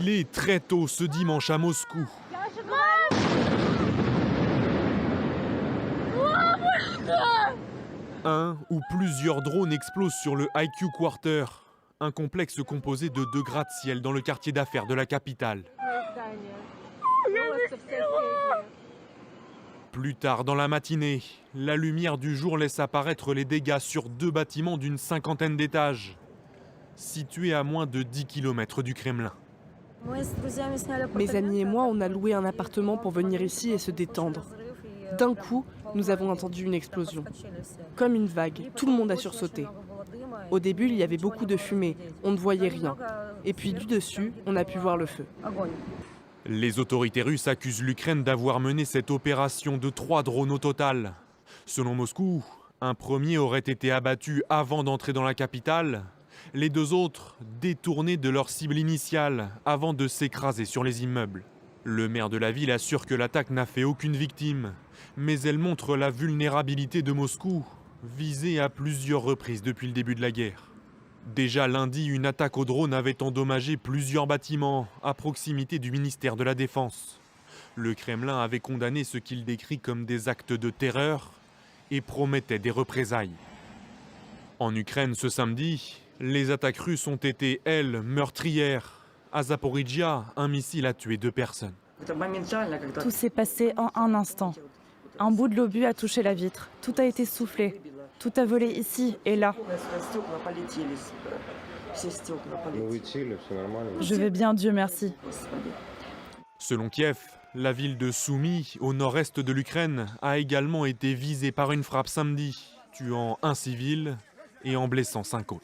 défilé très tôt ce dimanche à Moscou. Un ou plusieurs drones explosent sur le IQ Quarter, un complexe composé de 2 gratte-ciel dans le quartier d'affaires de la capitale. Plus tard dans la matinée, la lumière du jour laisse apparaître les dégâts sur 2 bâtiments d'une 50aine d'étages, situés à moins de 10 km du Kremlin. Mes amis et moi, on a loué un appartement pour venir ici et se détendre. D'un coup, nous avons entendu une explosion. Comme une vague, tout le monde a sursauté. Au début, il y avait beaucoup de fumée, on ne voyait rien. Et puis du dessus, on a pu voir le feu. Les autorités russes accusent l'Ukraine d'avoir mené cette opération de 3 drones au total. Selon Moscou, un premier aurait été abattu avant d'entrer dans la capitale, les 2 autres détournés de leur cible initiale avant de s'écraser sur les immeubles. Le maire de la ville assure que l'attaque n'a fait aucune victime, mais elle montre la vulnérabilité de Moscou, visée à plusieurs reprises depuis le début de la guerre. Déjà lundi, une attaque au drone avait endommagé plusieurs bâtiments à proximité du ministère de la Défense. Le Kremlin avait condamné ce qu'il décrit comme des actes de terreur et promettait des représailles. En Ukraine ce samedi, les attaques russes ont été, elles, meurtrières. À Zaporizhia, un missile a tué 2 personnes. Tout s'est passé en un instant. Un bout de l'obus a touché la vitre. Tout a été soufflé. Tout a volé ici et là. Je vais bien, Dieu merci. Selon Kiev, la ville de Soumy, au nord-est de l'Ukraine, a également été visée par une frappe samedi, tuant un civil et en blessant 5 autres.